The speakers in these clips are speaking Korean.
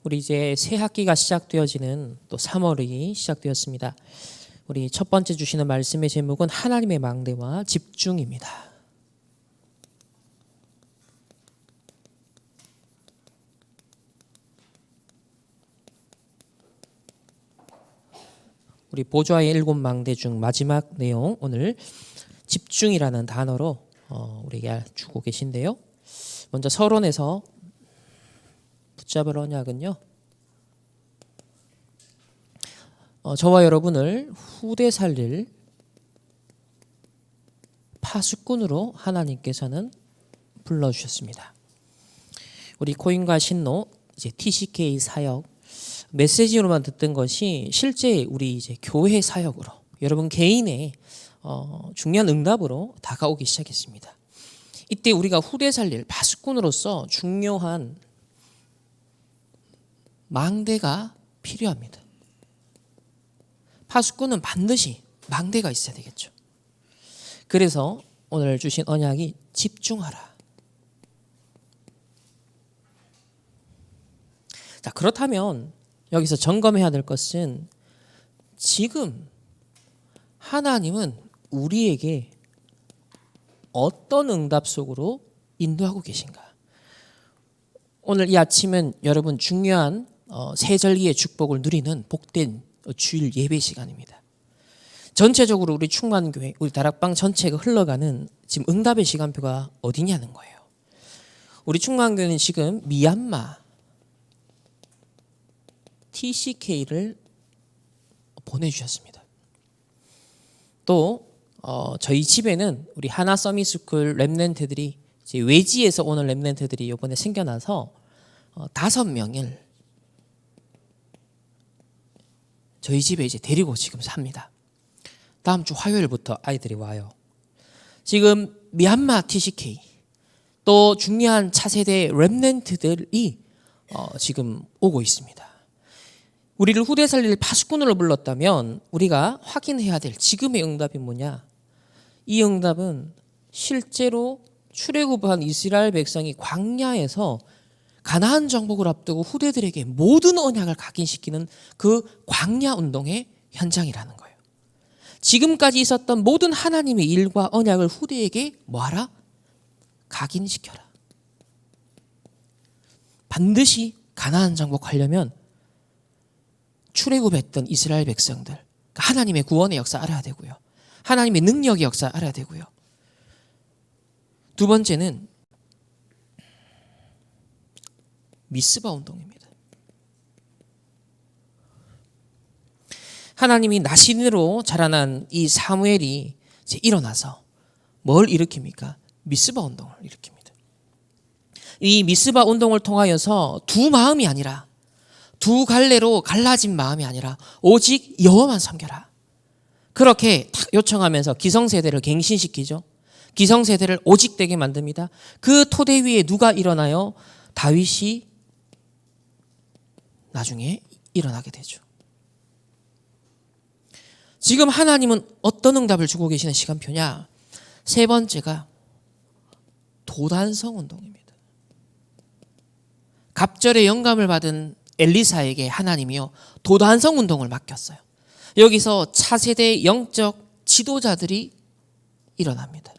우리 이제 새 학기가 시작되어지는 또 3월이 시작되었습니다. 우리 첫 번째 주시는 말씀의 제목은 하나님의 망대와 집중입니다. 우리 보좌의 7망대 중 마지막 내용, 오늘 집중이라는 단어로 우리에게 주고 계신데요. 먼저 서론에서 붙잡을 언약은요, 저와 여러분을 후대 살릴 파수꾼으로 하나님께서는 불러주셨습니다. 우리 코인과 신노, 이제 TCK 사역, 메시지로만 듣던 것이 실제 우리 이제 교회 사역으로, 여러분 개인의 중요한 응답으로 다가오기 시작했습니다. 이때 우리가 후대 살릴 파수꾼으로서 중요한 망대가 필요합니다. 파수꾼은 반드시 망대가 있어야 되겠죠. 그래서 오늘 주신 언약이 집중하라. 자, 그렇다면 여기서 점검해야 될 것은 지금 하나님은 우리에게 어떤 응답 속으로 인도하고 계신가? 오늘 이 아침은 여러분 중요한 세절기의 축복을 누리는 복된 주일 예배 시간입니다. 전체적으로 우리 충만교회, 우리 다락방 전체가 흘러가는 지금 응답의 시간표가 어디냐는 거예요. 우리 충만교회는 지금 미얀마 TCK를 보내주셨습니다. 또 저희 집에는 우리 하나 서밋스쿨 랩런트들이 이제 외지에서 오는 랩런트들이 이번에 생겨나서 5명을 저희 집에 이제 데리고 지금 삽니다. 다음 주 화요일부터 아이들이 와요. 지금 미얀마 TCK 또 중요한 차세대 랩런트들이 지금 오고 있습니다. 우리를 후대 살릴 파수꾼으로 불렀다면 우리가 확인해야 될 지금의 응답이 뭐냐? 이 응답은 실제로 출애굽한 이스라엘 백성이 광야에서 가나안 정복을 앞두고 후대들에게 모든 언약을 각인시키는 그 광야 운동의 현장이라는 거예요. 지금까지 있었던 모든 하나님의 일과 언약을 후대에게 뭐하라? 각인시켜라. 반드시 가나안 정복하려면 출애굽했던 이스라엘 백성들, 하나님의 구원의 역사 알아야 되고요. 하나님의 능력의 역사 알아야 되고요. 두 번째는 미스바 운동입니다. 하나님이 나신으로 자라난 이 사무엘이 이제 일어나서 뭘 일으킵니까? 미스바 운동을 일으킵니다. 이 미스바 운동을 통하여서 두 마음이 아니라 두 갈래로 갈라진 마음이 아니라 오직 여호와만 섬겨라. 그렇게 탁 요청하면서 기성세대를 갱신시키죠. 기성세대를 오직되게 만듭니다. 그 토대 위에 누가 일어나요? 다윗이 나중에 일어나게 되죠. 지금 하나님은 어떤 응답을 주고 계시는 시간표냐? 세 번째가 도단성 운동입니다. 갑절의 영감을 받은 엘리사에게 하나님이요 도단성 운동을 맡겼어요. 여기서 차세대 영적 지도자들이 일어납니다.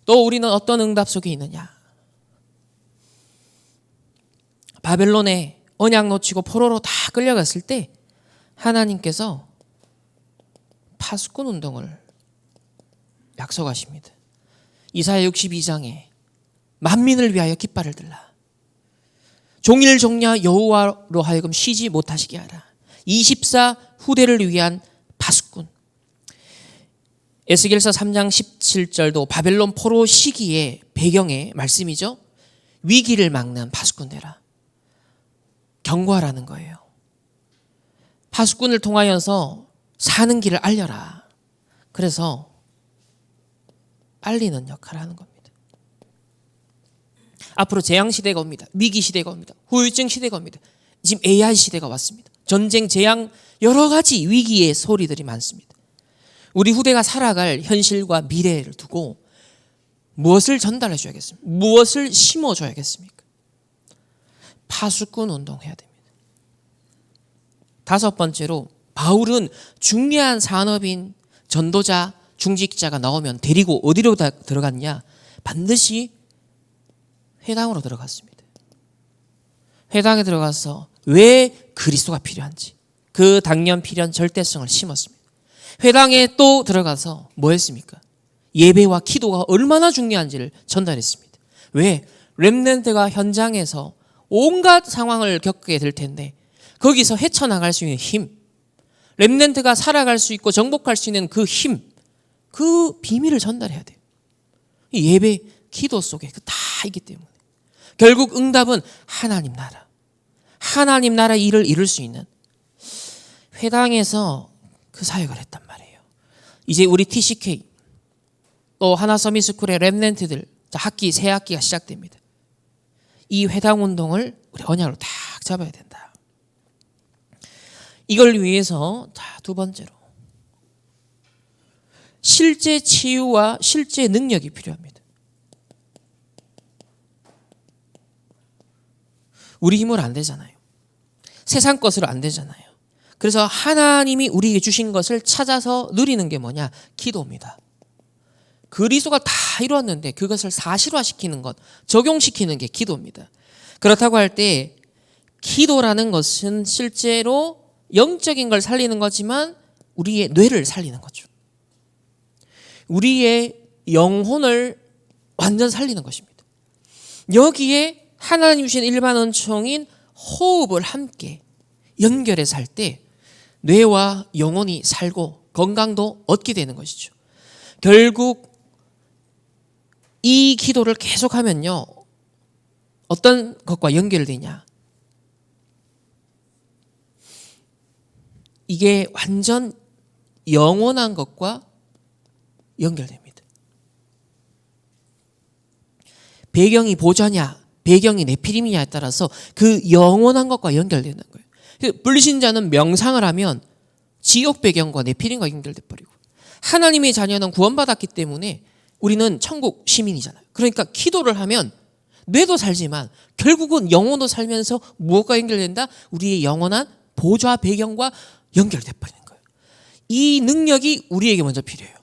또 우리는 어떤 응답 속에 있느냐? 바벨론에 언약 놓치고 포로로 다 끌려갔을 때 하나님께서 파수꾼 운동을 약속하십니다. 이사야 62장에 만민을 위하여 깃발을 들라. 종일 종야 여호와로 하여금 쉬지 못하시게 하라. 24 후대를 위한 파수꾼. 에스겔서 3장 17절도 바벨론 포로 시기의 배경의 말씀이죠. 위기를 막는 파수꾼 되라. 경고하라는 거예요. 파수꾼을 통하여서 사는 길을 알려라. 그래서 알리는 역할을 하는 겁니다. 앞으로 재앙시대가 옵니다. 위기시대가 옵니다. 후유증 시대가 옵니다. 지금 AI 시대가 왔습니다. 전쟁, 재앙, 여러 가지 위기의 소리들이 많습니다. 우리 후대가 살아갈 현실과 미래를 두고 무엇을 전달해 줘야겠습니까? 무엇을 심어 줘야겠습니까? 파수꾼 운동해야 됩니다. 다섯 번째로 바울은 중요한 산업인 전도자, 중직자가 나오면 데리고 어디로 들어갔냐? 반드시 회당으로 들어갔습니다. 회당에 들어가서 왜 그리스도가 필요한지 그 당연 필요한 절대성을 심었습니다. 회당에 또 들어가서 뭐 했습니까? 예배와 기도가 얼마나 중요한지를 전달했습니다. 왜? 렘넌트가 현장에서 온갖 상황을 겪게 될 텐데 거기서 헤쳐나갈 수 있는 힘, 렘넌트가 살아갈 수 있고 정복할 수 있는 그 힘, 그 비밀을 전달해야 돼요. 예배, 기도 속에 다 있기 때문에 결국 응답은 하나님 나라 일을 이룰 수 있는 회당에서 그 사역을 했단 말이에요. 이제 우리 TCK 또 하나서밋스쿨의 렘넌트들 새 학기가 시작됩니다. 이 회당 운동을 우리 언약으로 딱 잡아야 된다. 이걸 위해서 두 번째로 실제 치유와 실제 능력이 필요합니다. 우리 힘으로 안 되잖아요. 세상 것으로 안 되잖아요. 그래서 하나님이 우리에게 주신 것을 찾아서 누리는 게 뭐냐? 기도입니다. 그리스도가 다 이루었는데 그것을 사실화시키는 것, 적용시키는 게 기도입니다. 그렇다고 할 때 기도라는 것은 실제로 영적인 걸 살리는 거지만 우리의 뇌를 살리는 거죠. 우리의 영혼을 완전 살리는 것입니다. 여기에 하나님 주신 일반 은총인 호흡을 함께 연결해서 할 때 뇌와 영혼이 살고 건강도 얻게 되는 것이죠. 결국 이 기도를 계속하면요, 어떤 것과 연결되냐? 이게 완전 영원한 것과 연결됩니다. 배경이 보좌냐, 배경이 네피림이냐에 따라서 그 영원한 것과 연결되는 거예요. 불신자는 명상을 하면 지옥 배경과 네피림과 연결돼 버리고, 하나님의 자녀는 구원받았기 때문에 우리는 천국 시민이잖아요. 그러니까 기도를 하면 뇌도 살지만 결국은 영혼도 살면서 무엇과 연결된다? 우리의 영원한 보좌 배경과 연결돼 버리는 거예요. 이 능력이 우리에게 먼저 필요해요.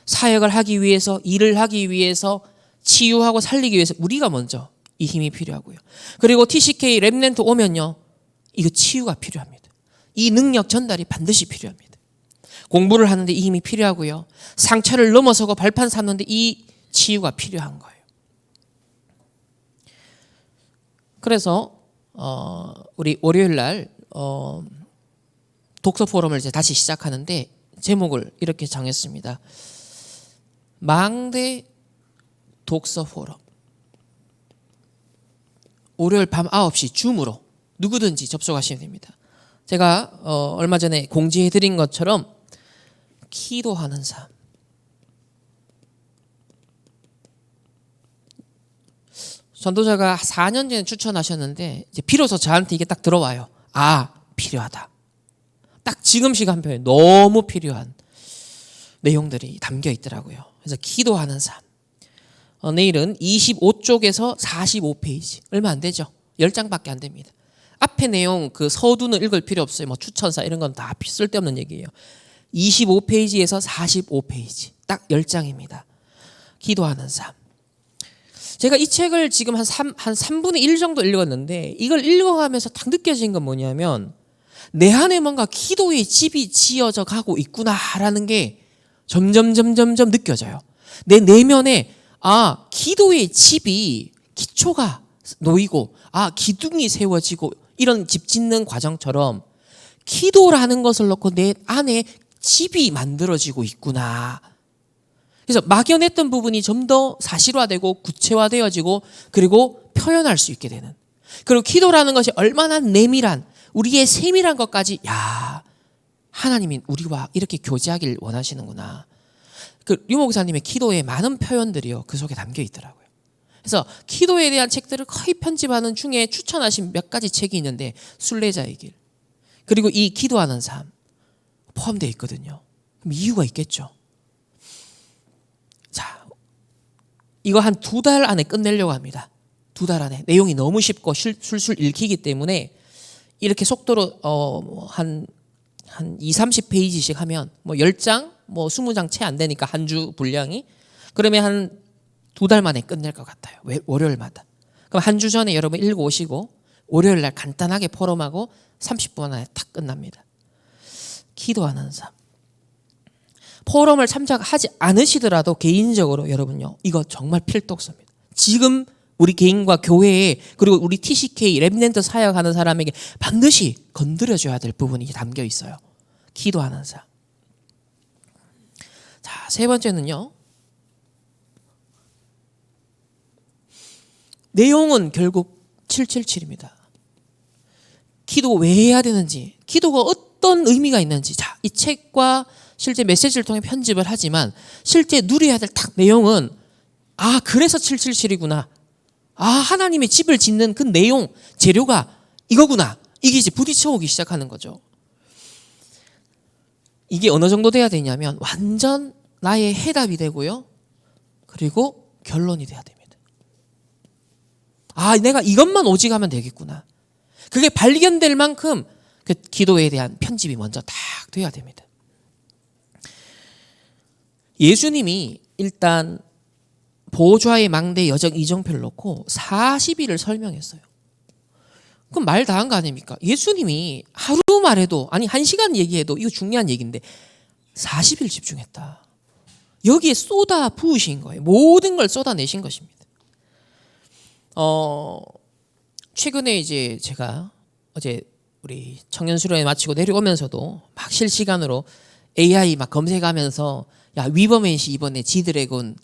사역을 하기 위해서, 일을 하기 위해서, 치유하고 살리기 위해서 우리가 먼저 이 힘이 필요하고요. 그리고 TCK 렘넌트 오면요, 이거 치유가 필요합니다. 이 능력 전달이 반드시 필요합니다. 공부를 하는데 이 힘이 필요하고요. 상처를 넘어서고 발판 삼는데 이 치유가 필요한 거예요. 그래서 우리 월요일 날 독서 포럼을 이제 다시 시작하는데 제목을 이렇게 정했습니다. 망대 독서 포럼. 월요일 밤 9시 줌으로 누구든지 접속하시면 됩니다. 제가 얼마 전에 공지해드린 것처럼 기도하는 삶. 전도자가 4년 전에 추천하셨는데 이제 비로소 저한테 이게 딱 들어와요. 아, 필요하다. 딱 지금 시간표에 너무 필요한 내용들이 담겨 있더라고요. 그래서 기도하는 삶. 내일은 25쪽에서 45페이지. 얼마 안 되죠? 10장밖에 안 됩니다. 앞에 내용 그 서두는 읽을 필요 없어요. 뭐 추천사 이런 건 다 쓸데없는 얘기예요. 25페이지에서 45페이지. 딱 10장입니다. 기도하는 삶. 제가 이 책을 지금 한 3분의 1 정도 읽었는데 이걸 읽어가면서 딱 느껴진 건 뭐냐면 내 안에 뭔가 기도의 집이 지어져 가고 있구나라는 게 점점 느껴져요. 내 내면에 기도의 집이 기초가 놓이고 기둥이 세워지고 이런 집 짓는 과정처럼 기도라는 것을 놓고 내 안에 집이 만들어지고 있구나. 그래서 막연했던 부분이 좀 더 사실화되고 구체화되어지고 그리고 표현할 수 있게 되는. 그리고 기도라는 것이 얼마나 내밀한 우리의 세밀한 것까지 하나님이 우리와 이렇게 교제하길 원하시는구나. 그 류 목사님의 기도의 많은 표현들이요 그 속에 담겨 있더라고요. 그래서 기도에 대한 책들을 거의 편집하는 중에 추천하신 몇 가지 책이 있는데 순례자의 길 그리고 이 기도하는 삶 포함되어 있거든요. 그럼 이유가 있겠죠. 자, 이거 한 2달 안에 끝내려고 합니다. 2달 안에 내용이 너무 쉽고 술술 읽히기 때문에 이렇게 속도로 한 2, 30페이지씩 하면 뭐 10장, 뭐 20장 채 안 되니까 한 주 분량이 그러면 한 2달 만에 끝낼 것 같아요. 월요일마다. 그럼 한 주 전에 여러분 읽어 오시고 월요일 날 간단하게 포럼하고 30분 안에 탁 끝납니다. 기도하는 삶. 포럼을 참석하지 않으시더라도 개인적으로 여러분요, 이거 정말 필독서입니다. 지금 우리 개인과 교회에 그리고 우리 TCK 랩넨트 사역하는 사람에게 반드시 건드려줘야 될 부분이 담겨 있어요. 기도하는 삶. 자, 세 번째는요, 내용은 결국 777입니다. 기도 왜 해야 되는지, 기도가 어떤 의미가 있는지. 자, 이 책과 실제 메시지를 통해 편집을 하지만 실제 누려야 될 딱 내용은 그래서 777이구나. 하나님의 집을 짓는 그 내용, 재료가 이거구나. 이게 이제 부딪혀오기 시작하는 거죠. 이게 어느 정도 돼야 되냐면 완전 나의 해답이 되고요. 그리고 결론이 돼야 됩니다. 내가 이것만 오직 하면 되겠구나. 그게 발견될 만큼 그 기도에 대한 편집이 먼저 딱 돼야 됩니다. 예수님이 일단 보좌의 망대 여정 이정표를 놓고 40일을 설명했어요. 그럼 말 다 한 거 아닙니까? 예수님이 하루 말해도 1시간 얘기해도 이거 중요한 얘기인데 40일 집중했다. 여기에 쏟아 부으신 거예요. 모든 걸 쏟아내신 것입니다. 최근에 이제 제가 어제 우리 청년 수련회 마치고 내려오면서도 막 실시간으로 AI 막 검색하면서 위버맨시 이번에 지드래곤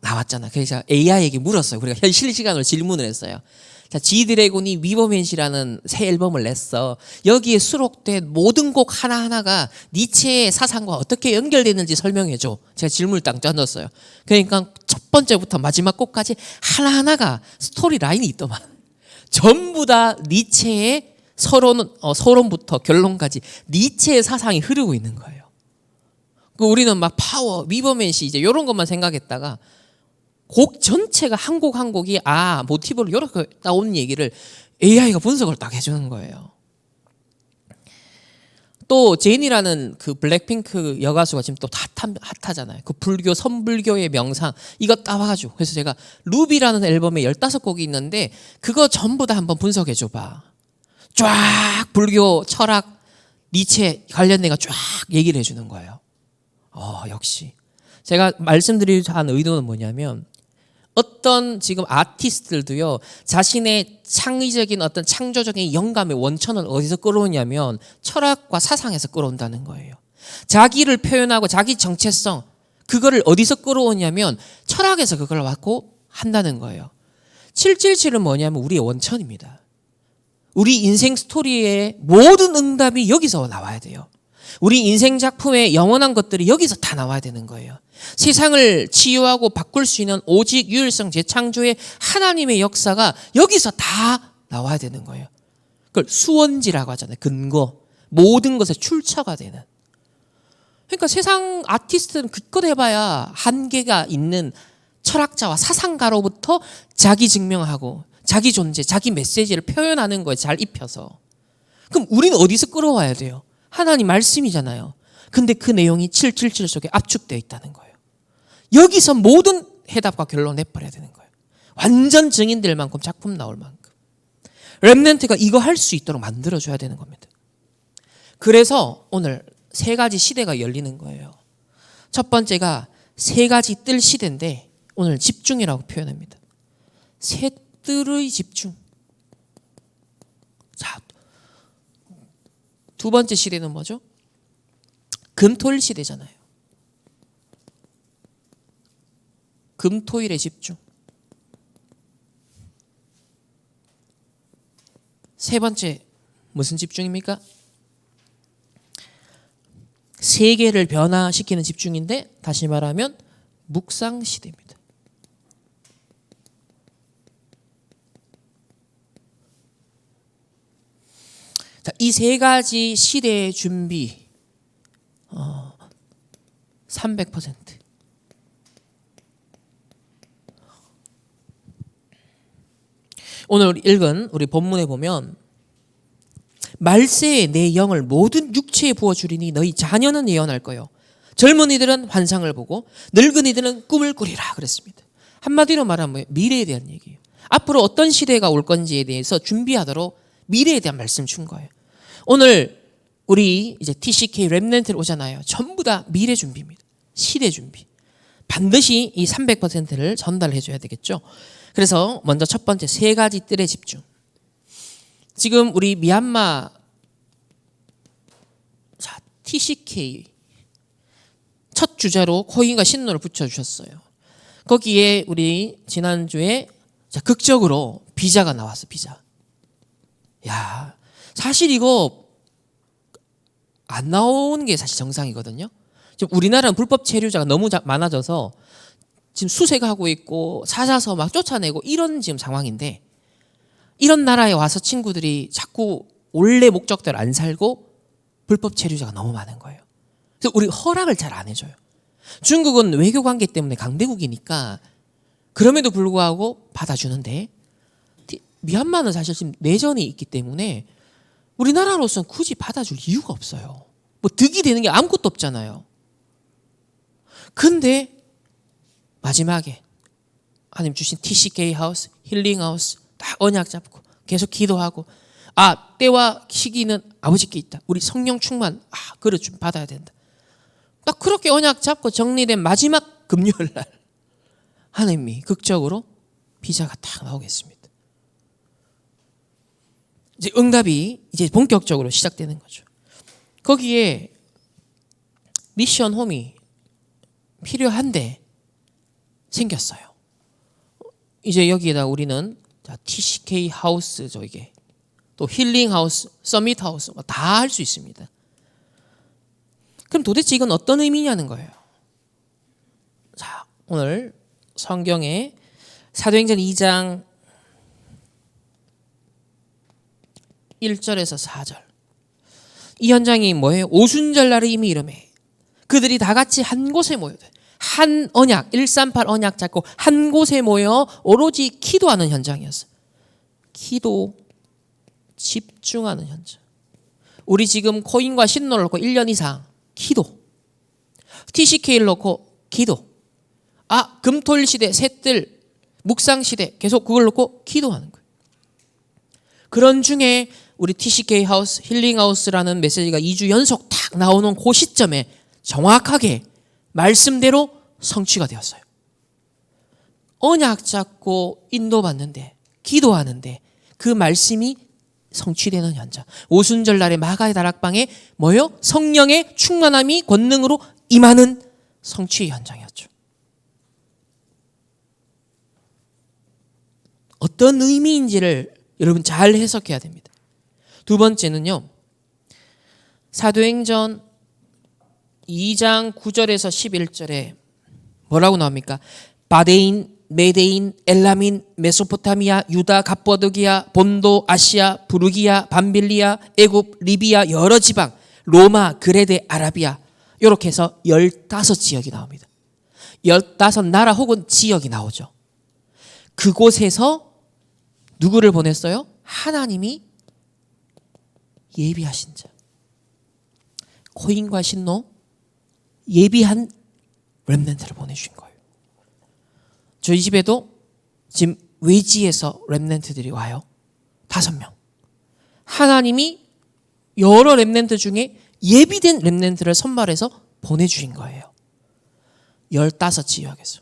나왔잖아. 그래서 AI에게 물었어요. 우리가 실시간으로 질문을 했어요. 자, 지드래곤이 위버맨시라는 새 앨범을 냈어. 여기에 수록된 모든 곡 하나하나가 니체의 사상과 어떻게 연결되는지 설명해줘. 제가 질문을 딱 던졌어요. 그러니까 첫 번째부터 마지막 곡까지 하나하나가 스토리 라인이 있더만. 전부 다 니체의 서론부터 결론까지 니체의 사상이 흐르고 있는 거예요. 우리는 막 파워, 위버맨시 이제 이런 것만 생각했다가 곡 전체가 한 곡 한 곡이 모티브로 이렇게 나오는 얘기를 AI가 분석을 딱 해주는 거예요. 또 제인이라는 그 블랙핑크 여가수가 지금 또 핫하잖아요. 그 불교, 선불교의 명상 이거 따와가지고 그래서 제가 루비라는 앨범에 15곡이 있는데 그거 전부 다 한번 분석해 줘봐. 쫙 불교 철학 니체 관련된 거 쫙 얘기를 해주는 거예요. 역시 제가 말씀드리고자 하는 의도는 뭐냐면 어떤 지금 아티스트들도요 자신의 창의적인 어떤 창조적인 영감의 원천을 어디서 끌어오냐면 철학과 사상에서 끌어온다는 거예요. 자기를 표현하고 자기 정체성 그거를 어디서 끌어오냐면 철학에서 그걸 갖고 한다는 거예요. 777은 뭐냐면 우리의 원천입니다. 우리 인생 스토리의 모든 응답이 여기서 나와야 돼요. 우리 인생 작품의 영원한 것들이 여기서 다 나와야 되는 거예요. 세상을 치유하고 바꿀 수 있는 오직 유일성 재창조의 하나님의 역사가 여기서 다 나와야 되는 거예요. 그걸 수원지라고 하잖아요. 근거. 모든 것의 출처가 되는. 그러니까 세상 아티스트는 그것 해봐야 한계가 있는 철학자와 사상가로부터 자기 증명하고 자기 존재, 자기 메시지를 표현하는 거에 잘 입혀서. 그럼 우리는 어디서 끌어와야 돼요? 하나님 말씀이잖아요. 근데 그 내용이 777 속에 압축되어 있다는 거예요. 여기서 모든 해답과 결론을 내버려야 되는 거예요. 완전 증인될 만큼 작품 나올 만큼. 렘넌트가 이거 할 수 있도록 만들어줘야 되는 겁니다. 그래서 오늘 3가지 시대가 열리는 거예요. 첫 번째가 3가지 뜰 시대인데 오늘 집중이라고 표현합니다. 새 뜰의 집중. 자, 두 번째 시대는 뭐죠? 금토일 시대잖아요. 금토일에 집중. 세 번째 무슨 집중입니까? 세계를 변화시키는 집중인데 다시 말하면 묵상 시대입니다. 자, 이 3가지 시대의 준비 300%. 오늘 읽은 우리 본문에 보면 말세에 내 영을 모든 육체에 부어주리니 너희 자녀는 예언할 거요. 젊은이들은 환상을 보고 늙은이들은 꿈을 꾸리라 그랬습니다. 한마디로 말하면 미래에 대한 얘기예요. 앞으로 어떤 시대가 올 건지에 대해서 준비하도록 미래에 대한 말씀 준 거예요. 오늘 우리 이제 TCK 렘넌트를 오잖아요. 전부 다 미래 준비입니다. 시대 준비. 반드시 이 300%를 전달해 줘야 되겠죠. 그래서 먼저 첫 번째 세 가지 뜰에 집중. 지금 우리 미얀마 TCK 첫 주자로 코인과 신노를 붙여주셨어요. 거기에 우리 지난주에 극적으로 비자가 나왔어. 비자. 야, 사실 이거 안 나오는 게 사실 정상이거든요. 지금 우리나라는 불법 체류자가 너무 많아져서 지금 수색하고 있고 찾아서 막 쫓아내고 이런 지금 상황인데, 이런 나라에 와서 친구들이 자꾸 원래 목적대로 안 살고 불법 체류자가 너무 많은 거예요. 그래서 우리 허락을 잘 안 해줘요. 중국은 외교 관계 때문에 강대국이니까 그럼에도 불구하고 받아주는데, 미얀마는 사실 지금 내전이 있기 때문에 우리나라로서는 굳이 받아줄 이유가 없어요. 뭐 득이 되는 게 아무것도 없잖아요. 근데 마지막에 하나님 주신 TCK 하우스, 힐링 하우스 딱 언약 잡고 계속 기도하고, 때와 시기는 아버지께 있다. 우리 성령 충만, 그래 좀 받아야 된다. 딱 그렇게 언약 잡고 정리된 마지막 금요일 날 하나님이 극적으로 비자가 딱 나오겠습니다. 이제 응답이 이제 본격적으로 시작되는 거죠. 거기에 미션 홈이 필요한데 생겼어요. 이제 여기에다 우리는 TCK 하우스죠, 이게. 또 힐링 하우스, 서밋 하우스 다 할 수 있습니다. 그럼 도대체 이건 어떤 의미냐는 거예요. 자, 오늘 성경에 사도행전 2장 1절에서 4절. 이 현장이 뭐예요? 오순절날의 이미 이름에 그들이 다 같이 한 곳에 모여 한 언약, 138 언약 잡고 한 곳에 모여 오로지 기도하는 현장이었어요. 기도, 집중하는 현장. 우리 지금 코인과 신노를 놓고 1년 이상 기도. TCK를 놓고 기도. 금토일 시대, 새뜰, 묵상 시대 계속 그걸 놓고 기도하는 거예요. 그런 중에 우리 TCK 하우스, 힐링 하우스라는 메시지가 2주 연속 탁 나오는 그 시점에 정확하게 말씀대로 성취가 되었어요. 언약 잡고 인도받는데, 기도하는데 그 말씀이 성취되는 현장. 오순절 날의 마가의 다락방에 뭐요? 성령의 충만함이 권능으로 임하는 성취의 현장이었죠. 어떤 의미인지를 여러분 잘 해석해야 됩니다. 두 번째는요, 사도행전 2장 9절에서 11절에 뭐라고 나옵니까? 바데인, 메데인, 엘라민, 메소포타미아, 유다, 갑보도기아, 본도, 아시아, 부르기아, 밤빌리아, 애굽, 리비아, 여러 지방, 로마, 그레데, 아라비아, 이렇게 해서 15지역이 나옵니다. 15나라 혹은 지역이 나오죠. 그곳에서 누구를 보냈어요? 하나님이 예비하신 자. 코인과 신노 예비한 렘넌트를 보내주신 거예요. 저희 집에도 지금 외지에서 렘넌트들이 와요. 5명. 하나님이 여러 렘넌트 중에 예비된 렘넌트를 선발해서 보내주신 거예요. 15지역에서.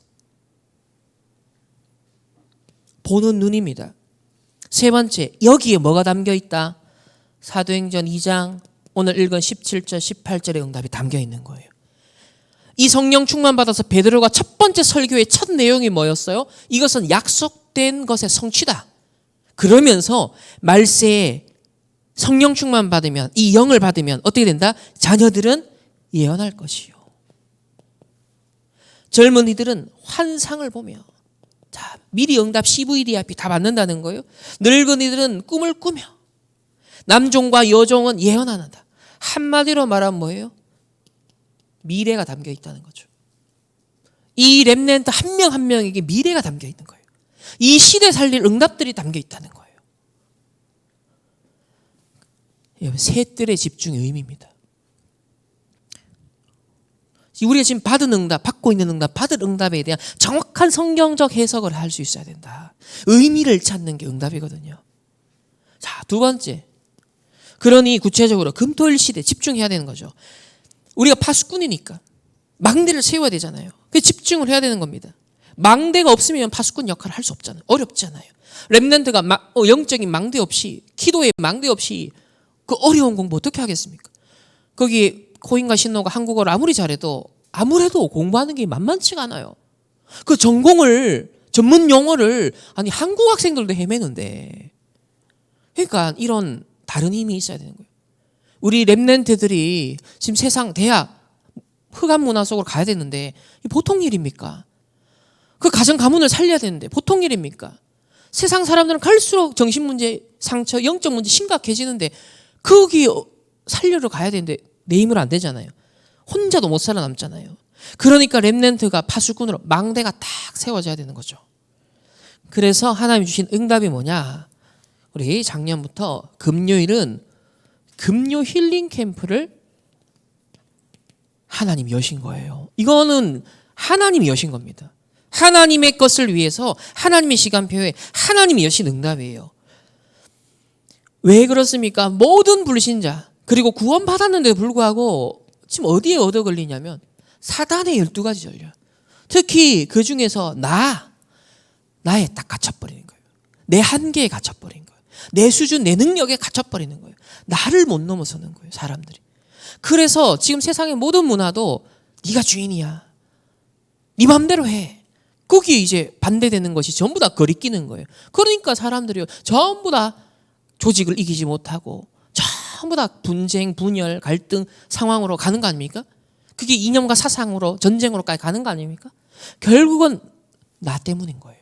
보는 눈입니다. 세 번째, 여기에 뭐가 담겨 있다? 사도행전 2장 오늘 읽은 17절, 18절의 응답이 담겨 있는 거예요. 이 성령 충만 받아서 베드로가 첫 번째 설교의 첫 내용이 뭐였어요? 이것은 약속된 것의 성취다. 그러면서 말세에 성령 충만 받으면, 이 영을 받으면 어떻게 된다? 자녀들은 예언할 것이요. 젊은이들은 환상을 보며, 자, 미리 응답 CVDIP 다 받는다는 거예요. 늙은이들은 꿈을 꾸며, 남종과 여종은 예언한다. 한마디로 말하면 뭐예요? 미래가 담겨 있다는 거죠. 이 렘넌트 한 명 한 명에게 미래가 담겨 있는 거예요. 이 시대 살릴 응답들이 담겨 있다는 거예요. 세 뜰의 집중의 의미입니다. 우리가 지금 받은 응답, 받고 있는 응답, 받을 응답에 대한 정확한 성경적 해석을 할 수 있어야 된다. 의미를 찾는 게 응답이거든요. 자, 두 번째. 그러니 구체적으로 금토일 시대 집중해야 되는 거죠. 우리가 파수꾼이니까 망대를 세워야 되잖아요. 그 집중을 해야 되는 겁니다. 망대가 없으면 파수꾼 역할을 할 수 없잖아요. 어렵잖아요. 렘넌트가 영적인 망대 없이, 기도의 망대 없이 그 어려운 공부 어떻게 하겠습니까? 거기 코인과 신노가 한국어를 아무리 잘해도 아무래도 공부하는 게 만만치가 않아요. 그 전공을, 전문 용어를 아니 한국 학생들도 헤매는데, 그러니까 이런 다른 힘이 있어야 되는 거예요. 우리 렘넌트들이 지금 세상 대학 흑암 문화 속으로 가야 되는데 보통 일입니까? 그 가정 가문을 살려야 되는데 보통 일입니까? 세상 사람들은 갈수록 정신 문제, 상처, 영적 문제 심각해지는데 거기 살려러 가야 되는데 내 힘으로 안 되잖아요. 혼자도 못 살아남잖아요. 그러니까 렘넌트가 파수꾼으로 망대가 딱 세워져야 되는 거죠. 그래서 하나님이 주신 응답이 뭐냐? 우리 작년부터 금요일은 금요 힐링 캠프를 하나님이 여신 거예요. 이거는 하나님이 여신 겁니다. 하나님의 것을 위해서 하나님의 시간표에 하나님이 여신 응답이에요. 왜 그렇습니까? 모든 불신자, 그리고 구원받았는데도 불구하고 지금 어디에 얻어 걸리냐면 사단의 12가지 전략. 특히 그 중에서 나에 딱 갇혀버리는 거예요. 내 한계에 갇혀버린 거예요. 내 수준, 내 능력에 갇혀버리는 거예요. 나를 못 넘어서는 거예요, 사람들이. 그래서 지금 세상의 모든 문화도 네가 주인이야. 네 맘대로 해. 거기에 이제 반대되는 것이 전부 다 거리끼는 거예요. 그러니까 사람들이 전부 다 조직을 이기지 못하고 전부 다 분쟁, 분열, 갈등 상황으로 가는 거 아닙니까? 그게 이념과 사상으로 전쟁으로까지 가는 거 아닙니까? 결국은 나 때문인 거예요.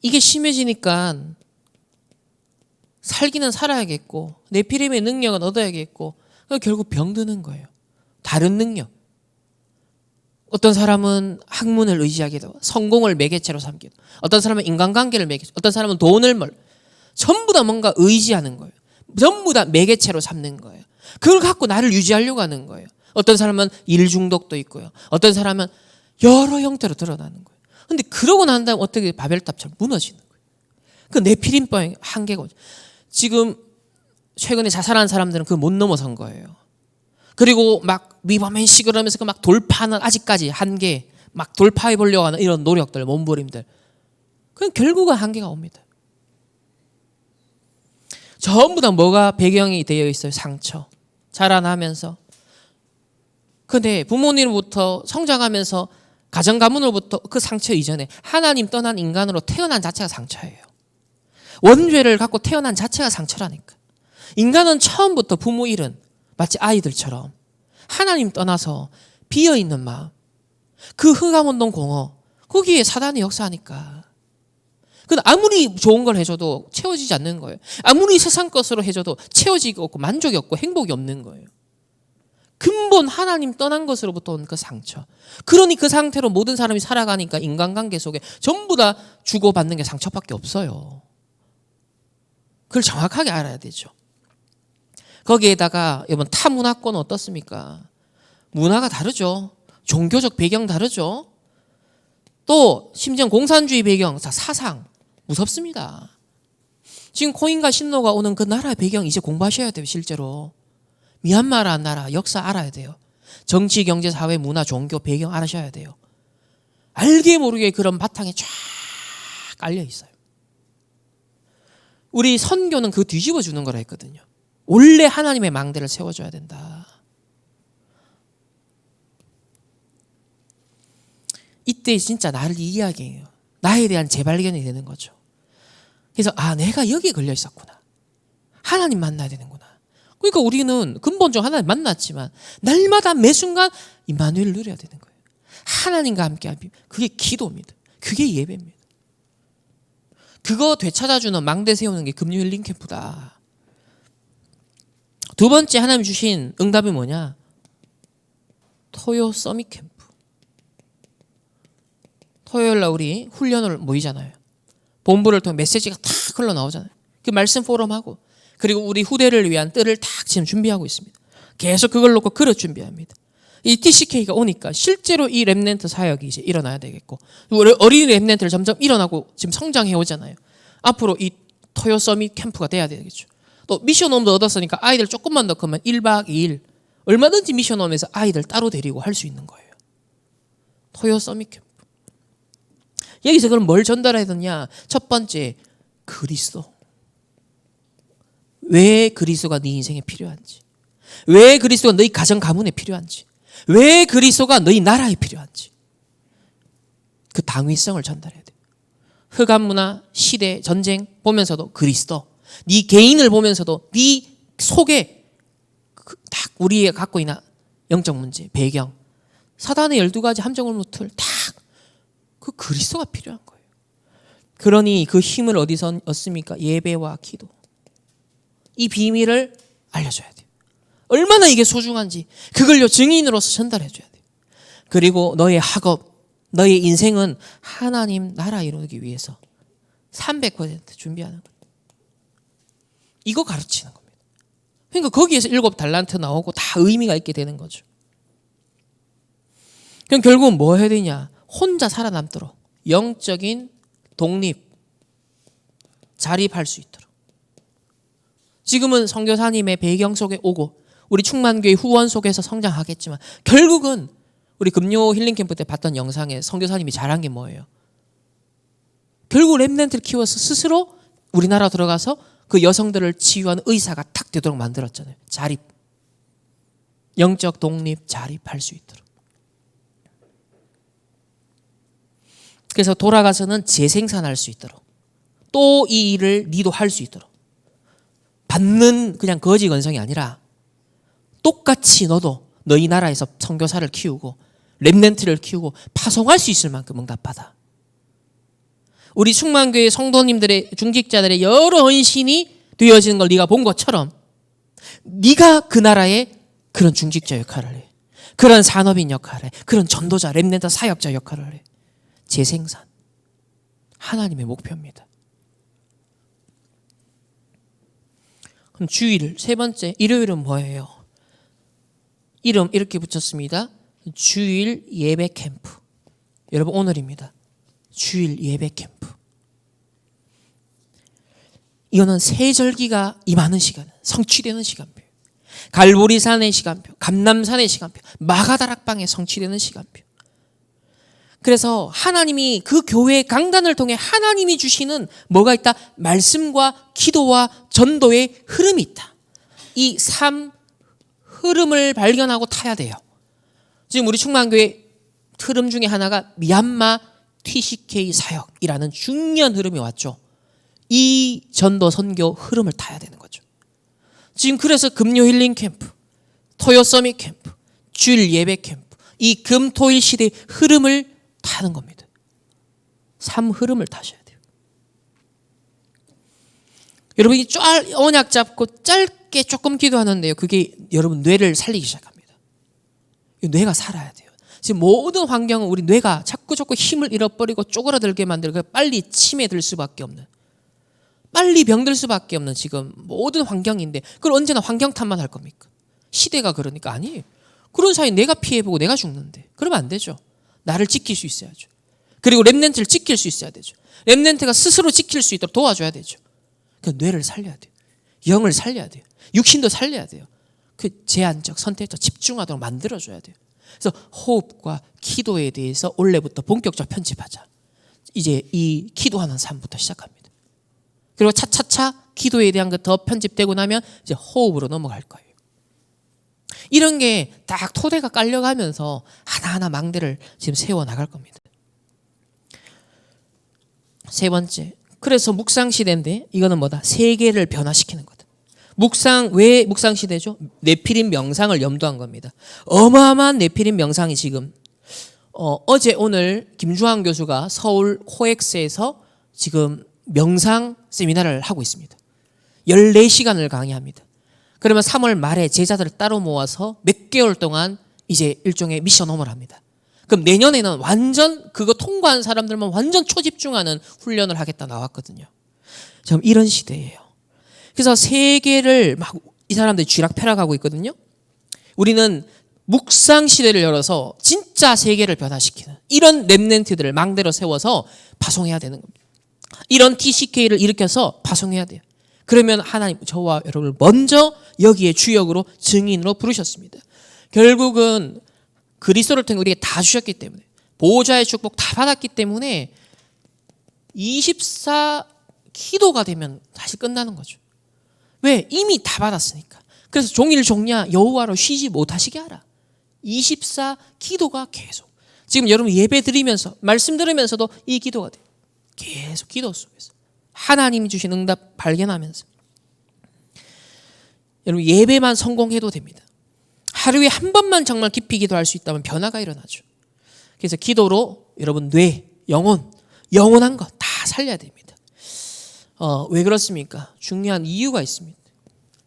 이게 심해지니까 살기는 살아야겠고 네피림의 능력은 얻어야겠고 결국 병드는 거예요. 다른 능력. 어떤 사람은 학문을 의지하기도, 성공을 매개체로 삼기도, 어떤 사람은 인간관계를 매개체, 어떤 사람은 돈을 전부 다 뭔가 의지하는 거예요. 전부 다 매개체로 삼는 거예요. 그걸 갖고 나를 유지하려고 하는 거예요. 어떤 사람은 일 중독도 있고요. 어떤 사람은 여러 형태로 드러나는 거예요. 근데 그러고 난 다음에 어떻게 바벨탑처럼 무너지는 거예요. 그 네피림병의 한계가 오죠. 지금 최근에 자살한 사람들은 그걸 못 넘어선 거예요. 그리고 막 위범행식을 하면서 그 막 돌파는 아직까지 한계, 막 돌파해 보려고 하는 이런 노력들, 몸부림들. 그럼 결국은 한계가 옵니다. 전부 다 뭐가 배경이 되어 있어요? 상처. 자라나면서. 근데 부모님으로부터 성장하면서 가정 가문으로부터 그 상처 이전에 하나님 떠난 인간으로 태어난 자체가 상처예요. 원죄를 갖고 태어난 자체가 상처라니까. 인간은 처음부터 부모 일은 마치 아이들처럼 하나님 떠나서 비어있는 마음, 그 흑암운동 공허, 거기에 사단이 역사하니까. 근데 아무리 좋은 걸 해줘도 채워지지 않는 거예요. 아무리 세상 것으로 해줘도 채워지기 없고 만족이 없고 행복이 없는 거예요. 근본 하나님 떠난 것으로부터 온 그 상처. 그러니 그 상태로 모든 사람이 살아가니까 인간관계 속에 전부 다 주고받는 게 상처밖에 없어요. 그걸 정확하게 알아야 되죠. 거기에다가 여러분 타문화권은 어떻습니까? 문화가 다르죠. 종교적 배경 다르죠. 또 심지어 공산주의 배경, 사상 무섭습니다. 지금 코인과 신노가 오는 그 나라의 배경 이제 공부하셔야 돼요. 실제로 미얀마라는 나라 역사 알아야 돼요. 정치, 경제, 사회, 문화, 종교 배경 알아셔야 돼요. 알게 모르게 그런 바탕에 쫙 깔려 있어요. 우리 선교는 그거 뒤집어 주는 거라 했거든요. 원래 하나님의 망대를 세워줘야 된다. 이때 진짜 나를 이해하게 해요. 나에 대한 재발견이 되는 거죠. 그래서 내가 여기에 걸려 있었구나. 하나님 만나야 되는구나. 그러니까 우리는 근본적으로 하나님 만났지만 날마다 매 순간 임마누엘을 누려야 되는 거예요. 하나님과 함께 하면 그게 기도입니다. 그게 예배입니다. 그거 되찾아주는 망대 세우는 게 금요 힐링 캠프다. 두 번째 하나님 주신 응답이 뭐냐? 토요 서밋 캠프. 토요일 날 우리 훈련을 모이잖아요. 본부를 통해 메시지가 탁 흘러나오잖아요. 그 말씀 포럼하고 그리고 우리 후대를 위한 뜰을 탁 지금 준비하고 있습니다. 계속 그걸 놓고 그릇 준비합니다. 이 TCK가 오니까 실제로 이 렘넌트 사역이 이제 일어나야 되겠고 어린 렘넌트를 점점 일어나고 지금 성장해 오잖아요. 앞으로 이 토요 서밋 캠프가 돼야 되겠죠. 또 미션홈도 얻었으니까 아이들 조금만 더 크면 1박 2일 얼마든지 미션홈에서 아이들 따로 데리고 할 수 있는 거예요. 토요 서밋 캠프. 여기서 그럼 뭘 전달해야 되냐? 첫 번째, 그리스도. 왜 그리스도가 네 인생에 필요한지, 왜 그리스도가 너희 가정 가문에 필요한지, 왜 그리스도가 너희 나라에 필요한지 그 당위성을 전달해야 돼요. 흑암 문화, 시대, 전쟁 보면서도 그리스도, 네 개인을 보면서도 네 속에 딱 우리가 갖고 있는 영적 문제, 배경, 사단의 12가지 함정을무틀 딱 그 그리스도가 필요한 거예요. 그러니 그 힘을 어디서 얻습니까? 예배와 기도. 이 비밀을 알려줘야 돼요. 얼마나 이게 소중한지 그걸요 증인으로서 전달해줘야 돼요. 그리고 너의 학업, 너의 인생은 하나님 나라 이루기 위해서 300% 준비하는 거예요. 이거 가르치는 겁니다. 그러니까 거기에서 7달란트 나오고 다 의미가 있게 되는 거죠. 그럼 결국은 뭐 해야 되냐? 혼자 살아남도록 영적인 독립, 자립할 수 있도록. 지금은 선교사님의 배경 속에 오고 우리 충만교회 후원 속에서 성장하겠지만 결국은 우리 금요 힐링 캠프 때 봤던 영상에 선교사님이 잘한 게 뭐예요? 결국 렘넌트를 키워서 스스로 우리나라 들어가서 그 여성들을 치유하는 의사가 탁 되도록 만들었잖아요. 자립. 영적 독립, 자립할 수 있도록. 그래서 돌아가서는 재생산할 수 있도록. 또 이 일을 니도 할 수 있도록. 받는 그냥 거지 건성이 아니라 똑같이 너도 너희 나라에서 선교사를 키우고 렘넌트를 키우고 파송할 수 있을 만큼 응답받아. 우리 충만교회 성도님들의 중직자들의 여러 헌신이 되어지는 걸 네가 본 것처럼 네가 그 나라의 그런 중직자 역할을 해. 그런 산업인 역할을 해. 그런 전도자, 렘넌트 사역자 역할을 해. 재생산. 하나님의 목표입니다. 그럼 주일, 세 번째, 일요일은 뭐예요? 이름 이렇게 붙였습니다. 주일 예배 캠프. 여러분 오늘입니다. 주일 예배 캠프. 이거는 세절기가 임하는 시간, 성취되는 시간표. 갈보리산의 시간표, 감남산의 시간표, 마가다락방에 성취되는 시간표. 그래서 하나님이 그 교회 강단을 통해 하나님이 주시는 뭐가 있다? 말씀과 기도와 전도의 흐름이 있다. 이 3 흐름을 발견하고 타야 돼요. 지금 우리 충만교회 흐름 중에 하나가 미얀마 TCK 사역이라는 중요한 흐름이 왔죠. 이 전도 선교 흐름을 타야 되는 거죠. 지금 그래서 금요 힐링 캠프, 토요 서밋 캠프, 주일 예배 캠프, 이 금토일 시대의 흐름을 타는 겁니다. 3 흐름을 타셔야 돼요. 여러분 이 언약 잡고 짧게 조금 기도하는데요. 그게 여러분 뇌를 살리기 시작합니다. 뇌가 살아야 돼요. 지금 모든 환경은 우리 뇌가 자꾸 힘을 잃어버리고 쪼그라들게 만들고 빨리 치매 들 수밖에 없는, 빨리 병들 수밖에 없는 지금 모든 환경인데 그걸 언제나 환경 탓만 할 겁니까? 시대가 그러니까 아니에요. 그런 사이 내가 피해보고 내가 죽는데 그러면 안 되죠. 나를 지킬 수 있어야죠. 그리고 렘넌트를 지킬 수 있어야 되죠. 렘넌트가 스스로 지킬 수 있도록 도와줘야 되죠. 그 뇌를 살려야 돼요. 영을 살려야 돼요. 육신도 살려야 돼요. 그 제한적, 선택적, 집중하도록 만들어줘야 돼요. 그래서 호흡과 기도에 대해서 올해부터 본격적으로 편집하자. 이제 이 기도하는 삶부터 시작합니다. 그리고 차차차 기도에 대한 것 더 편집되고 나면 이제 호흡으로 넘어갈 거예요. 이런 게 딱 토대가 깔려가면서 하나하나 망대를 지금 세워나갈 겁니다. 세 번째, 그래서 묵상시대인데 이거는 뭐다? 세계를 변화시키는 거다. 왜 묵상시대죠? 네피림 명상을 염두한 겁니다. 어마어마한 네피림 명상이 지금 어제 오늘 김주환 교수가 서울 코엑스에서 지금 명상 세미나를 하고 있습니다. 14시간을 강의합니다. 그러면 3월 말에 제자들을 따로 모아서 몇 개월 동안 이제 일종의 미션홈을 합니다. 그럼 내년에는 완전 그거 통과한 사람들만 완전 초집중하는 훈련을 하겠다 나왔거든요. 지금 이런 시대예요. 그래서 세계를 막 이 사람들이 쥐락펴락하고 있거든요. 우리는 묵상 시대를 열어서 진짜 세계를 변화시키는 이런 렘넌트들을 망대로 세워서 파송해야 되는 겁니다. 이런 TCK를 일으켜서 파송해야 돼요. 그러면 하나님 저와 여러분을 먼저 여기에 주역으로 증인으로 부르셨습니다. 결국은 그리스도를 통해 우리에게 다 주셨기 때문에 보호자의 축복 다 받았기 때문에 24 기도가 되면 사실 끝나는 거죠. 왜? 이미 다 받았으니까. 그래서 종일 종냐 여호와로 쉬지 못하시게 하라. 24 기도가 계속. 지금 여러분 예배 드리면서 말씀 들으면서도 이 기도가 돼요. 계속 기도 속에서 하나님이 주신 응답 발견하면서 여러분 예배만 성공해도 됩니다. 하루에 한 번만 정말 깊이 기도할 수 있다면 변화가 일어나죠. 그래서 기도로 여러분 뇌, 영원한 것 다 살려야 됩니다. 왜 그렇습니까? 중요한 이유가 있습니다.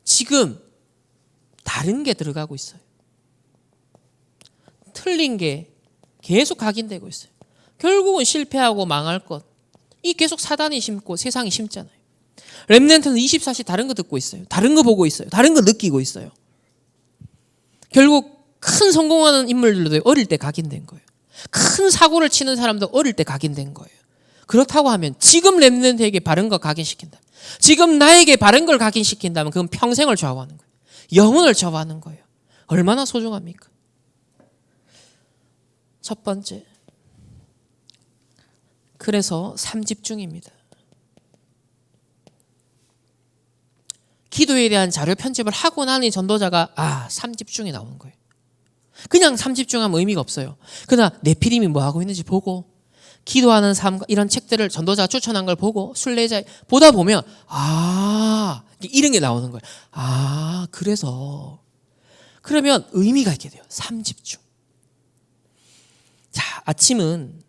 지금 다른 게 들어가고 있어요. 틀린 게 계속 각인되고 있어요. 결국은 실패하고 망할 것. 이 계속 사단이 심고 세상이 심잖아요. 렘넌트는 24시 다른 거 듣고 있어요. 다른 거 보고 있어요. 다른 거 느끼고 있어요. 결국 큰 성공하는 인물들도 어릴 때 각인된 거예요. 큰 사고를 치는 사람도 어릴 때 각인된 거예요. 그렇다고 하면 지금 렘넌트에게 바른 거 각인시킨다. 지금 나에게 바른 걸 각인시킨다면 그건 평생을 좌우하는 거예요. 영혼을 좌우하는 거예요. 얼마나 소중합니까? 첫 번째. 그래서 3집중입니다. 기도에 대한 자료 편집을 하고 나니 전도자가 3집중이 나오는 거예요. 그냥 3집중하면 의미가 없어요. 그러나 네피림이 뭐 하고 있는지 보고 기도하는 삶 이런 책들을 전도자가 추천한 걸 보고 순례자 보다 보면 이런 게 나오는 거예요. 그래서 그러면 의미가 있게 돼요. 3집중. 자, 아침은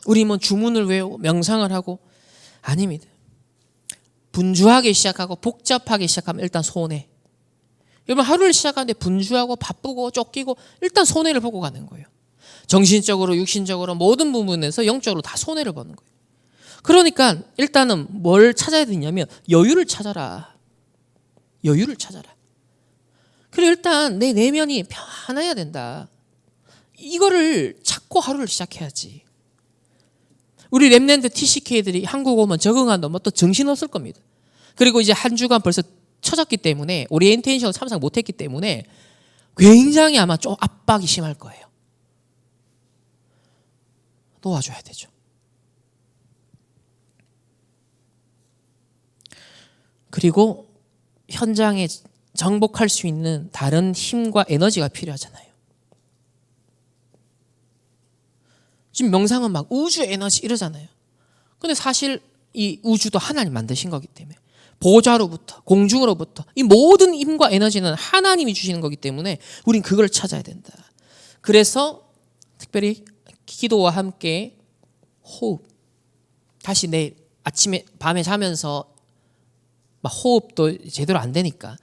우리 뭐 주문을 외우고 명상을 하고 아닙니다. 분주하게 시작하고 복잡하게 시작하면 일단 손해. 여러분 하루를 시작하는데 분주하고 바쁘고 쫓기고 일단 손해를 보고 가는 거예요. 정신적으로 육신적으로 모든 부분에서 영적으로 다 손해를 보는 거예요. 그러니까 일단은 뭘 찾아야 되냐면 여유를 찾아라. 여유를 찾아라. 그리고 일단 내 내면이 편해야 된다. 이거를 찾고 하루를 시작해야지. 우리 렘넌트 TCK들이 한국 오면 적응한다 뭐 또 정신없을 겁니다. 그리고 이제 한 주간 벌써 쳐졌기 때문에 오리엔테이션 참석 못했기 때문에 굉장히 아마 좀 압박이 심할 거예요. 도와줘야 되죠. 그리고 현장에 정복할 수 있는 다른 힘과 에너지가 필요하잖아요. 지금 명상은 막 우주 에너지 이러잖아요. 근데 사실 이 우주도 하나님 만드신 거기 때문에 보좌로부터 공중으로부터 이 모든 힘과 에너지는 하나님이 주시는 거기 때문에 우린 그걸 찾아야 된다. 그래서 특별히 기도와 함께 호흡. 다시 내일 아침에 밤에 자면서 막 호흡도 제대로 안 되니까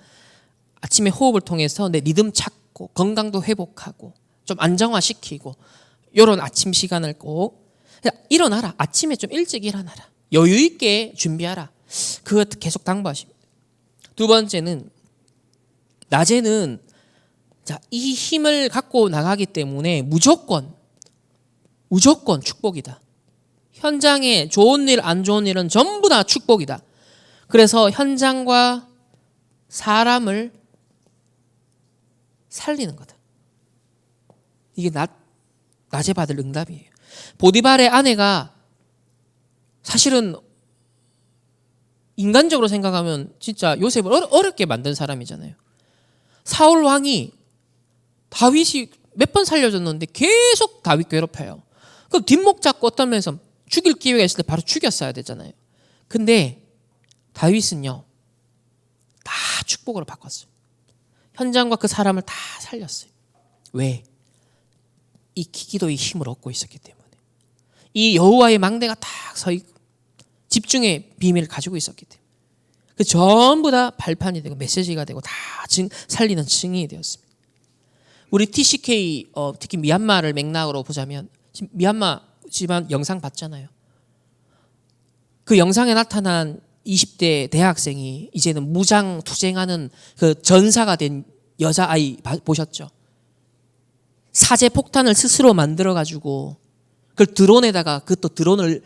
아침에 호흡을 통해서 내 리듬 찾고 건강도 회복하고 좀 안정화시키고 이런 아침 시간을 꼭 일어나라. 아침에 좀 일찍 일어나라. 여유 있게 준비하라. 그것 계속 당부하십니다. 두 번째는 낮에는 이 힘을 갖고 나가기 때문에 무조건 축복이다. 현장에 좋은 일, 안 좋은 일은 전부 다 축복이다. 그래서 현장과 사람을 살리는 거다. 이게 낮에 받을 응답이에요. 보디발의 아내가 사실은 인간적으로 생각하면 진짜 요셉을 어렵게 만든 사람이잖아요. 사울 왕이 다윗이 몇 번 살려줬는데 계속 다윗 괴롭혀요. 그럼 뒷목 잡고 어떤 면에서 죽일 기회가 있을 때 바로 죽였어야 되잖아요. 근데 다윗은요 다 축복으로 바꿨어요. 현장과 그 사람을 다 살렸어요. 왜? 이 기도의 힘을 얻고 있었기 때문에. 이 여호와의 망대가 딱 서 있고 집중의 비밀을 가지고 있었기 때문에. 그 전부 다 발판이 되고 메시지가 되고 다 살리는 증인이 되었습니다. 우리 TCK 특히 미얀마를 맥락으로 보자면 지금 미얀마 집안 영상 봤잖아요. 그 영상에 나타난 20대 대학생이 이제는 무장 투쟁하는 그 전사가 된 여자아이 보셨죠? 사제 폭탄을 스스로 만들어가지고 그걸 드론에다가 그것도 드론을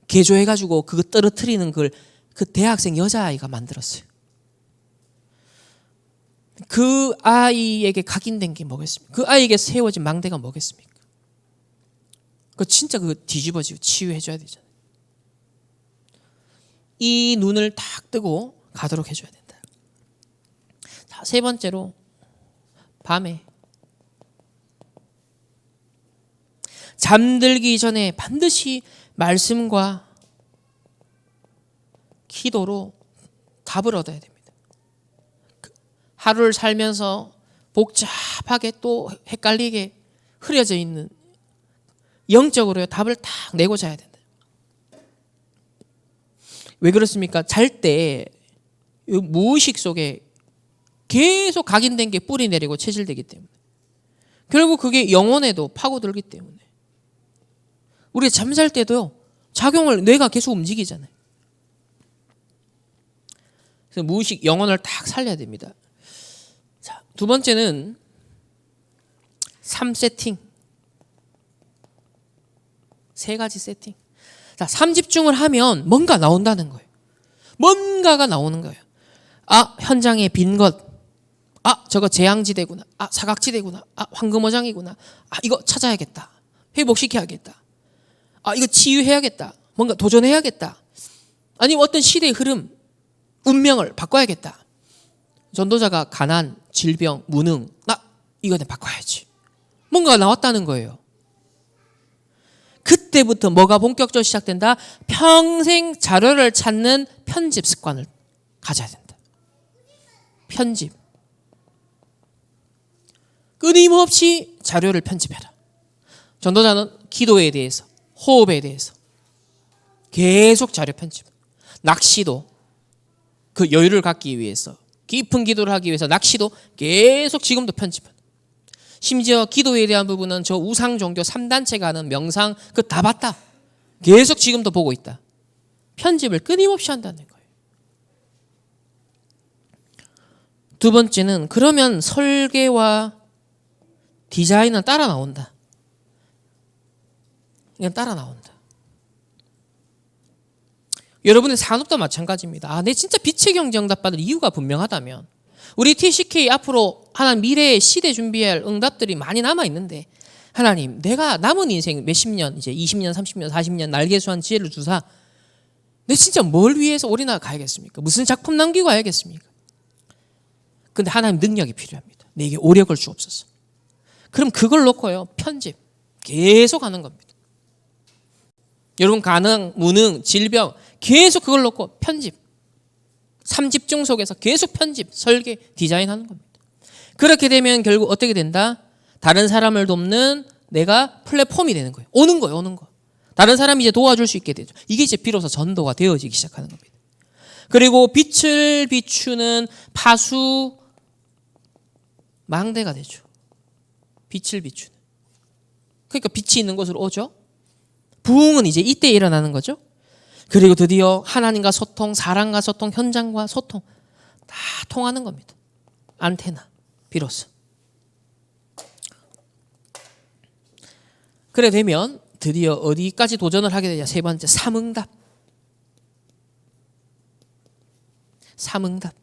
개조해가지고 그거 떨어뜨리는 걸 그 대학생 여자아이가 만들었어요. 그 아이에게 각인된 게 뭐겠습니까? 그 아이에게 세워진 망대가 뭐겠습니까? 그 진짜 그거 뒤집어지고 치유해줘야 되잖아요. 이 눈을 딱 뜨고 가도록 해줘야 된다. 자, 세 번째로 밤에 잠들기 전에 반드시 말씀과 기도로 답을 얻어야 됩니다. 하루를 살면서 복잡하게 또 헷갈리게 흐려져 있는 영적으로 답을 딱 내고 자야 된다. 왜 그렇습니까? 잘 때 무의식 속에 계속 각인된 게 뿌리 내리고 체질되기 때문에 결국 그게 영혼에도 파고들기 때문에 우리가 잠잘 때도요 작용을 뇌가 계속 움직이잖아요. 그래서 무의식 영혼을 딱 살려야 됩니다. 자, 두 번째는 3세팅. 세 가지 세팅. 자, 3집중을 하면 뭔가 나온다는 거예요. 뭔가가 나오는 거예요. 아, 현장에 빈 것. 아, 저거 재앙지대구나. 아, 사각지대구나. 아, 황금어장이구나. 아, 이거 찾아야겠다. 회복시켜야겠다. 아, 이거 치유해야겠다. 뭔가 도전해야겠다. 아니면 어떤 시대의 흐름, 운명을 바꿔야겠다. 전도자가 가난, 질병, 무능, 이거는 바꿔야지. 뭔가 나왔다는 거예요. 그때부터 뭐가 본격적으로 시작된다? 평생 자료를 찾는 편집 습관을 가져야 된다. 편집. 끊임없이 자료를 편집해라. 전도자는 기도에 대해서, 호흡에 대해서 계속 자료 편집. 낚시도 그 여유를 갖기 위해서, 깊은 기도를 하기 위해서 낚시도 계속 지금도 편집한다. 심지어 기도에 대한 부분은 저 우상 종교 3단체가 하는 명상 그거 다 봤다. 계속 지금도 보고 있다. 편집을 끊임없이 한다는 거예요. 두 번째는 그러면 설계와 디자인은 따라 나온다. 이건 따라 나온다. 여러분의 산업도 마찬가지입니다. 내 진짜 빛의 경제 응답받을 이유가 분명하다면 우리 TCK 앞으로 하나님 미래의 시대 준비할 응답들이 많이 남아있는데 하나님 내가 남은 인생 몇십 년 이제 20년 30년 40년 날개수한 지혜를 주사 내 진짜 뭘 위해서 올인하 가야겠습니까? 무슨 작품 남기고 가야겠습니까? 근데 하나님 능력이 필요합니다. 내게 오력을 주옵소서. 그럼 그걸 놓고요 편집 계속 하는 겁니다. 여러분 가능, 무능, 질병 계속 그걸 놓고 편집 3집중 속에서 계속 편집, 설계, 디자인하는 겁니다. 그렇게 되면 결국 어떻게 된다? 다른 사람을 돕는 내가 플랫폼이 되는 거예요. 오는 거. 다른 사람이 이제 도와줄 수 있게 되죠. 이게 이제 비로소 전도가 되어지기 시작하는 겁니다. 그리고 빛을 비추는 파수 망대가 되죠. 빛을 비추는. 그러니까 빛이 있는 곳으로 오죠. 부흥은 이제 이때 일어나는 거죠. 그리고 드디어 하나님과 소통, 사람과 소통, 현장과 소통 다 통하는 겁니다. 안테나, 비로소. 그래 되면 드디어 어디까지 도전을 하게 되냐. 세 번째, 삼응답. 삼응답.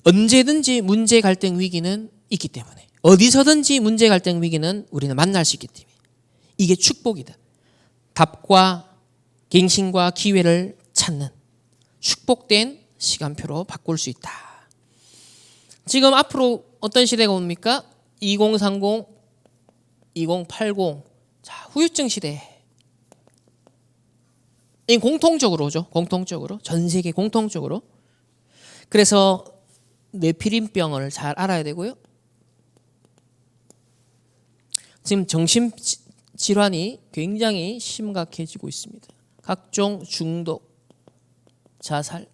언제든지 문제 갈등 위기는 있기 때문에 어디서든지 문제 갈등 위기는 우리는 만날 수 있기 때문에 이게 축복이다. 답과 갱신과 기회를 찾는 축복된 시간표로 바꿀 수 있다. 지금 앞으로 어떤 시대가 옵니까? 2030, 2080, 자, 후유증 시대. 이 공통적으로 오죠. 공통적으로. 전 세계 공통적으로. 그래서 뇌피림병을 잘 알아야 되고요. 지금 정신질환이 굉장히 심각해지고 있습니다. 각종 중독, 자살.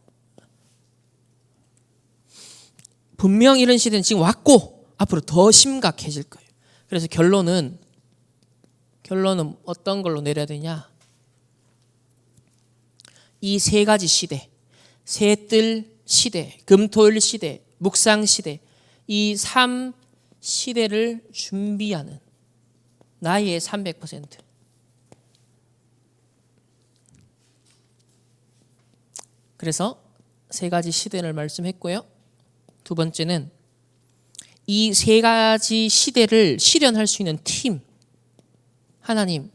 분명 이런 시대는 지금 왔고 앞으로 더 심각해질 거예요. 그래서 결론은 어떤 걸로 내려야 되냐? 이 세 가지 시대, 새뜰 시대, 금토일 시대, 묵상 시대, 이 3시대를 준비하는 나의 300%. 그래서 세 가지 시대를 말씀했고요. 두 번째는 이 세 가지 시대를 실현할 수 있는 팀. 하나님,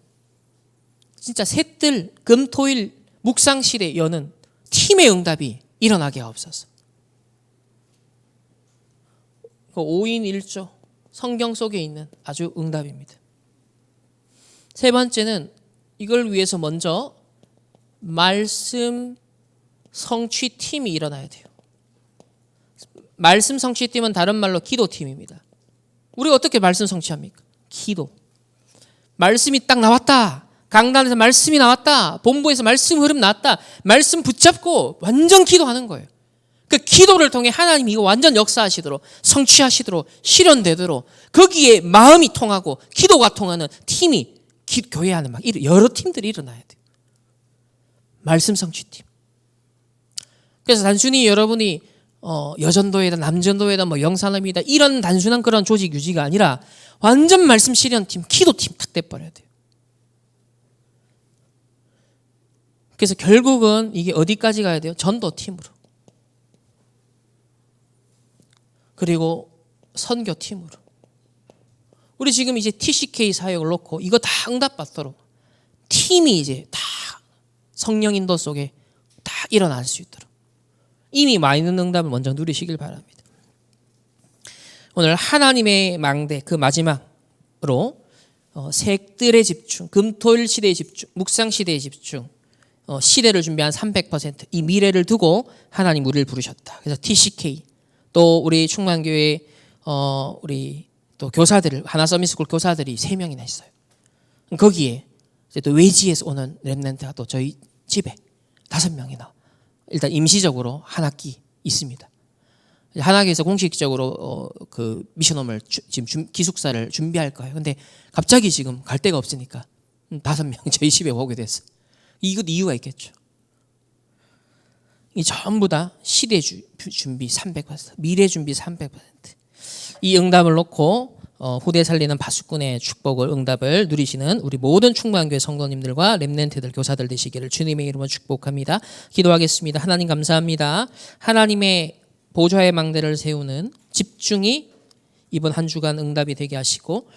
진짜 새뜰, 금토일, 묵상 시대 여는 팀의 응답이 일어나게 하옵소서. 5인 1조 성경 속에 있는 아주 응답입니다. 세 번째는 이걸 위해서 먼저 말씀 성취팀이 일어나야 돼요. 말씀 성취팀은 다른 말로 기도팀입니다. 우리가 어떻게 말씀 성취합니까? 기도. 말씀이 딱 나왔다. 강단에서 말씀이 나왔다. 본부에서 말씀 흐름 나왔다. 말씀 붙잡고 완전 기도하는 거예요. 그 기도를 통해 하나님이 이거 완전 역사하시도록, 성취하시도록, 실현되도록 거기에 마음이 통하고 기도가 통하는 팀이 교회 안에 막 여러 팀들이 일어나야 돼요. 말씀 성취팀. 그래서 단순히 여러분이 여전도회다, 남전도회다, 영산업이다 이런 단순한 그런 조직 유지가 아니라 완전 말씀 실현팀, 기도팀 딱 돼버려야 돼요. 그래서 결국은 이게 어디까지 가야 돼요? 전도팀으로. 그리고 선교팀으로. 우리 지금 이제 TCK 사역을 놓고 이거 다 응답받도록 팀이 이제 다 성령 인도 속에 다 일어날 수 있도록 이미 많이 있는 응답을 먼저 누리시길 바랍니다. 오늘 하나님의 망대 그 마지막으로 색들에 집중, 금토일 시대에 집중, 묵상 시대에 집중, 시대를 준비한 300% 이 미래를 두고 하나님 우리를 부르셨다. 그래서 TCK 또 우리 충만교회 우리 또 교사들을 하나 서밋스쿨 교사들이 3명이나 있어요. 거기에 이제 또 외지에서 오는 렘넌트가 또 저희 집에 5명이나 일단 임시적으로 한 학기 있습니다. 한 학기에서 공식적으로 그 미션홈을 지금 기숙사를 준비할 거예요. 근데 갑자기 지금 갈 데가 없으니까 5명 저희 집에 오게 됐어요. 이것 이유가 있겠죠. 이 전부 다 시대 준비 300%, 미래 준비 300%. 이 응답을 놓고 후대 살리는 파수꾼의 축복을 응답을 누리시는 우리 모든 충만교회 성도님들과 렘넌트들 교사들 되시기를 주님의 이름으로 축복합니다. 기도하겠습니다. 하나님 감사합니다. 하나님의 보좌의 망대를 세우는 집중이 이번 한 주간 응답이 되게 하시고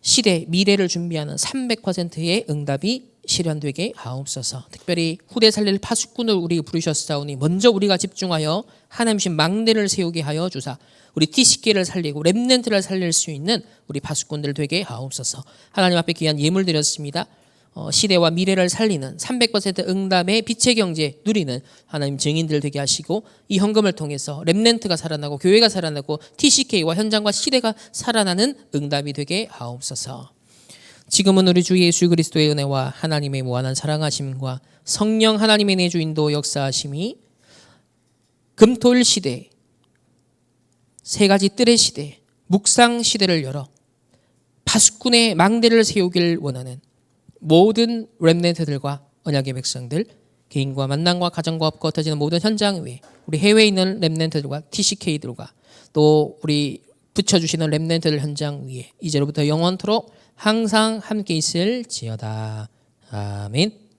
시대 미래를 준비하는 300%의 응답이 실현되게 하옵소서. 특별히 후대 살릴 파수꾼을 우리 부르셨사오니 먼저 우리가 집중하여 하나님신 망대를 세우게 하여 주사 우리 TCK를 살리고 렘넌트를 살릴 수 있는 우리 파수꾼들 되게 하옵소서. 하나님 앞에 귀한 예물 드렸습니다. 시대와 미래를 살리는 300% 응답의 빛의 경제 누리는 하나님 증인들 되게 하시고 이 헌금을 통해서 렘넌트가 살아나고 교회가 살아나고 TCK와 현장과 시대가 살아나는 응답이 되게 하옵소서. 지금은 우리 주 예수 그리스도의 은혜와 하나님의 무한한 사랑하심과 성령 하나님의 내주 인도 역사하심이 금토일 시대, 세 가지 뜰의 시대, 묵상 시대를 열어 파수꾼의 망대를 세우길 원하는 모든 렘넌트들과 언약의 백성들, 개인과 만남과 가정과 업과 흩어지는 모든 현장 위에 우리 해외에 있는 렘넌트들과 TCK들과 또 우리 붙여주시는 렘넌트들 현장 위에 이제로부터 영원토록 항상 함께 있을지어다. 아멘.